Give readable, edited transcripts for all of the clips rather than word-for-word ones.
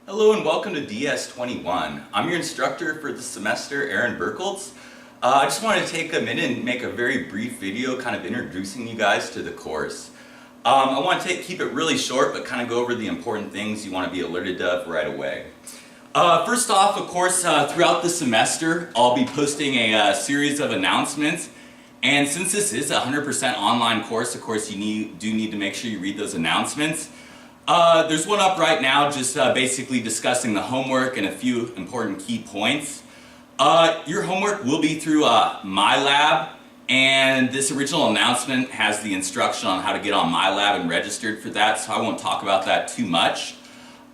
Hello and welcome to DS21. I'm your instructor for the semester, Aaron Burkholz. I just wanted to take a minute and make a very brief video kind of introducing you guys to the course. I want to keep it really short but kind of go over the important things you want to be alerted of right away. First off, of course, throughout the semester I'll be posting a series of announcements, and since this is a 100% online course, of course you do need to make sure you read those announcements. There's one up right now just basically discussing the homework and a few important key points. Your homework will be through MyLab, and this original announcement has the instruction on how to get on MyLab and registered for that, so I won't talk about that too much.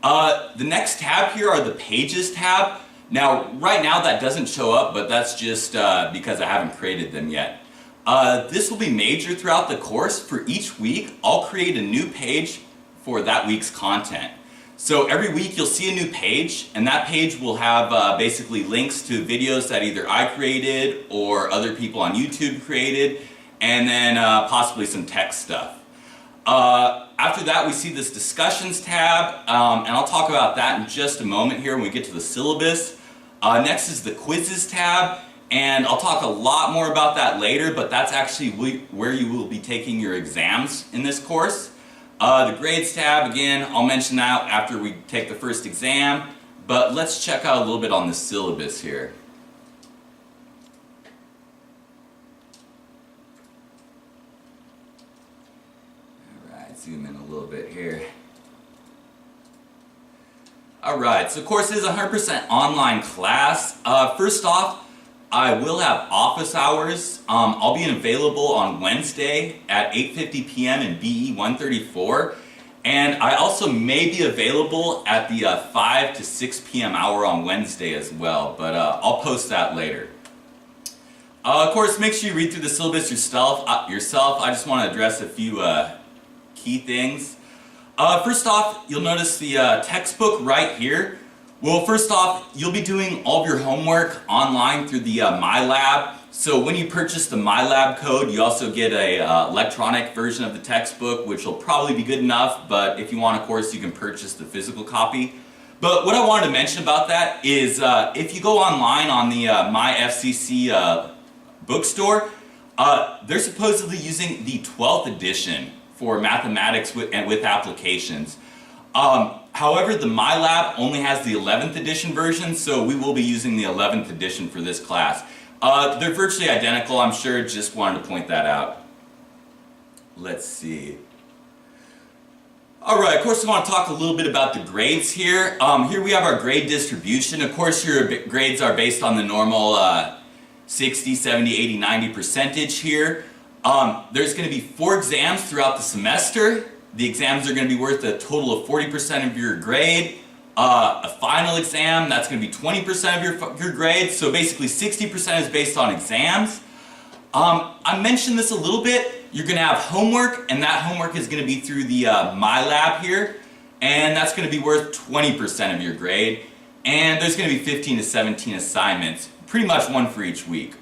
The next tab here are the Pages tab. Now, right now that doesn't show up, but that's just because I haven't created them yet. This will be major throughout the course. For each week, I'll create a new page for that week's content. So every week you'll see a new page, and that page will have basically links to videos that either I created or other people on YouTube created, and then possibly some text stuff. After that we see this Discussions tab, and I'll talk about that in just a moment here when we get to the syllabus. Next is the Quizzes tab, and I'll talk a lot more about that later, but that's actually where you will be taking your exams in this course. The Grades tab, again, I'll mention that after we take the first exam, but let's check out a little bit on the syllabus here. Alright, zoom in a little bit here. Alright, so of course it is a 100% online class. First off, I will have office hours. I'll be available on Wednesday at 8:50 p.m. in BE 134, and I also may be available at the 5 to 6 p.m. hour on Wednesday as well, but I'll post that later. Of course, make sure you read through the syllabus yourself. I just want to address a few key things. First off, you'll notice the textbook right here. Well, first off, you'll be doing all of your homework online through the MyLab. So when you purchase the MyLab code, you also get a electronic version of the textbook, which will probably be good enough, but if you want, of course, you can purchase the physical copy. But what I wanted to mention about that is if you go online on the MyFCC bookstore, they're supposedly using the 12th edition for mathematics with applications. However, the MyLab only has the 11th edition version, so we will be using the 11th edition for this class. They're virtually identical, I'm sure, just wanted to point that out. Let's see. Alright, of course I want to talk a little bit about the grades here. Here we have our grade distribution. Of course your grades are based on the normal 60, 70, 80, 90 percentage here. There's going to be 4 exams throughout the semester. The exams are going to be worth a total of 40% of your grade. A final exam, that's going to be 20% of your grade. So basically 60% is based on exams. I mentioned this a little bit. You're going to have homework, and that homework is going to be through the MyLab here. And that's going to be worth 20% of your grade. And there's going to be 15 to 17 assignments, pretty much one for each week.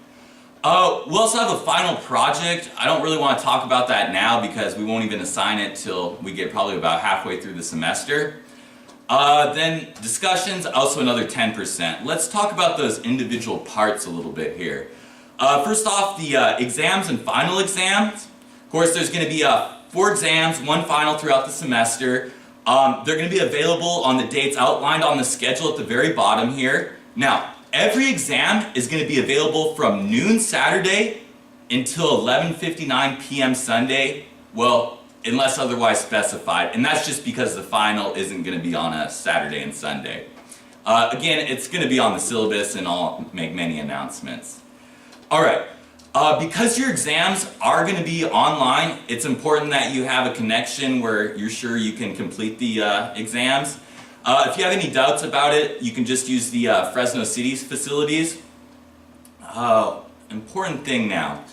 We also have a final project. I don't really want to talk about that now because we won't even assign it till we get probably about halfway through the semester. Then discussions, also another 10%. Let's talk about those individual parts a little bit here. First off, the exams and final exams. Of course, there's going to be 4 exams, 1 final throughout the semester. They're going to be available on the dates outlined on the schedule at the very bottom here. Now, every exam is going to be available from noon Saturday until 11:59 p.m. Sunday, well, unless otherwise specified, and that's just because the final isn't going to be on a Saturday and Sunday. Again, it's going to be on the syllabus, and I'll make many announcements. Alright, because your exams are going to be online, it's important that you have a connection where you're sure you can complete the exams. If you have any doubts about it, you can just use the Fresno City's facilities. Important thing now.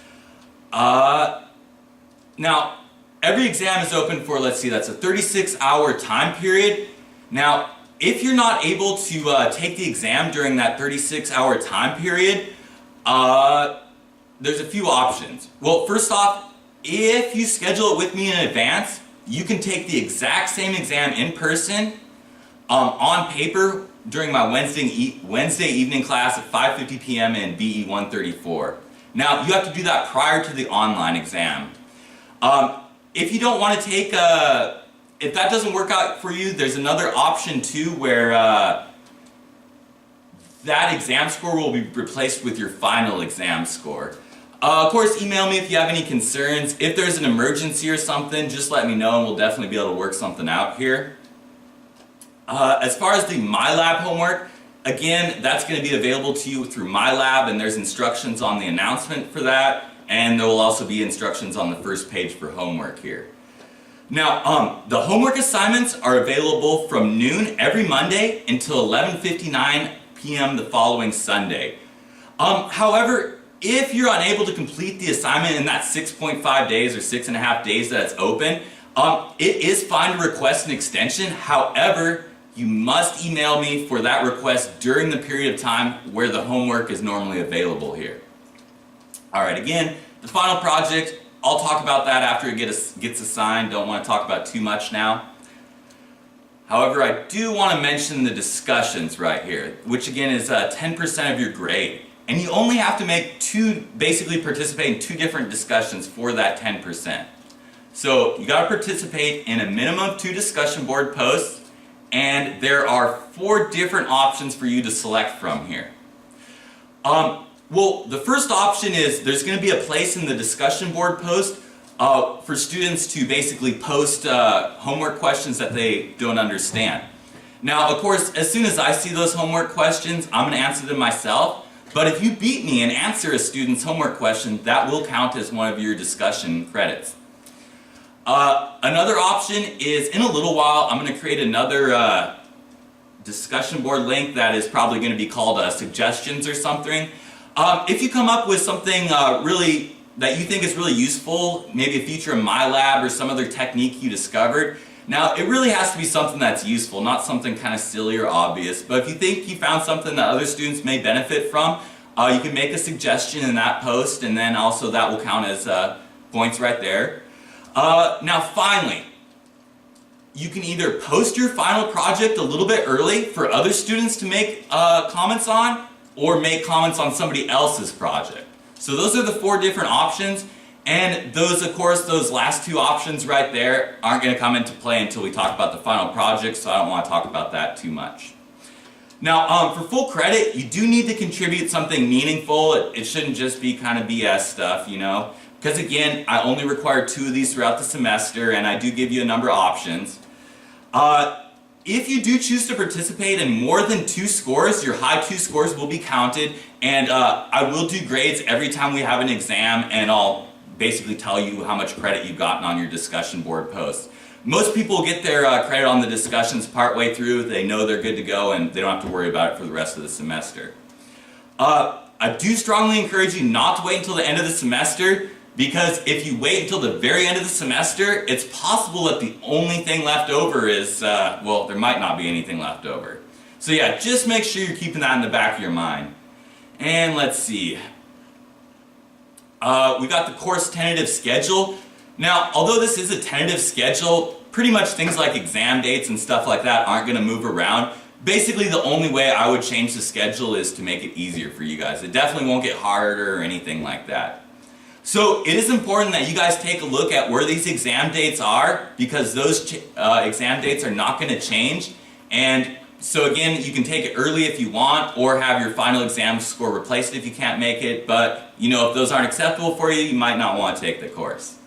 Now, every exam is open for, let's see, that's a 36-hour time period. Now, if you're not able to take the exam during that 36-hour time period, there's a few options. Well, first off, if you schedule it with me in advance, you can take the exact same exam in person on paper during my Wednesday evening class at 5:50 p.m. in BE 134. Now, you have to do that prior to the online exam. If you don't want to take if that doesn't work out for you, there's another option too where that exam score will be replaced with your final exam score. Of course, email me if you have any concerns. If there's an emergency or something, just let me know and we'll definitely be able to work something out here. As far as the MyLab homework, again, that's going to be available to you through MyLab, and there's instructions on the announcement for that, and there will also be instructions on the first page for homework here. Now, the homework assignments are available from noon every Monday until 11:59 p.m. the following Sunday. However, if you're unable to complete the assignment in that 6.5 days or 6.5 days that it's open, it is fine to request an extension. However, you must email me for that request during the period of time where the homework is normally available here. Alright, again, the final project, I'll talk about that after it gets assigned. Don't want to talk about too much now. However, I do want to mention the discussions right here, which again is 10% of your grade. And you only have to basically participate in 2 different discussions for that 10%. So you got to participate in a minimum of 2 discussion board posts, and there are 4 different options for you to select from here. Well, the first option is there's going to be a place in the discussion board post for students to basically post homework questions that they don't understand. Now, of course, as soon as I see those homework questions, I'm going to answer them myself. But if you beat me and answer a student's homework question, that will count as one of your discussion credits. Another option is, in a little while, I'm going to create another discussion board link that is probably going to be called suggestions or something. If you come up with something really that you think is really useful, maybe a feature in MyLab or some other technique you discovered, now it really has to be something that's useful, not something kind of silly or obvious. But if you think you found something that other students may benefit from, you can make a suggestion in that post, and then also that will count as points right there. Now finally, you can either post your final project a little bit early for other students to make comments on, or make comments on somebody else's project. So those are the 4 different options, and those, of course, those last 2 options right there aren't going to come into play until we talk about the final project, so I don't want to talk about that too much. Now, for full credit, you do need to contribute something meaningful. It shouldn't just be kind of BS stuff, you know, because again, I only require 2 of these throughout the semester, and I do give you a number of options. If you do choose to participate in more than 2 scores, your high 2 scores will be counted, and I will do grades every time we have an exam, and I'll basically tell you how much credit you've gotten on your discussion board posts. Most people get their credit on the discussions partway through. They know they're good to go, and they don't have to worry about it for the rest of the semester. I do strongly encourage you not to wait until the end of the semester, because if you wait until the very end of the semester, it's possible that the only thing left over is, well, there might not be anything left over. So yeah, just make sure you're keeping that in the back of your mind. And let's see. We got the course tentative schedule. Now, although this is a tentative schedule, pretty much things like exam dates and stuff like that aren't going to move around. Basically, the only way I would change the schedule is to make it easier for you guys. It definitely won't get harder or anything like that. So it is important that you guys take a look at where these exam dates are, because those exam dates are not going to change. And so again, you can take it early if you want, or have your final exam score replaced if you can't make it. But you know, if those aren't acceptable for you, you might not want to take the course.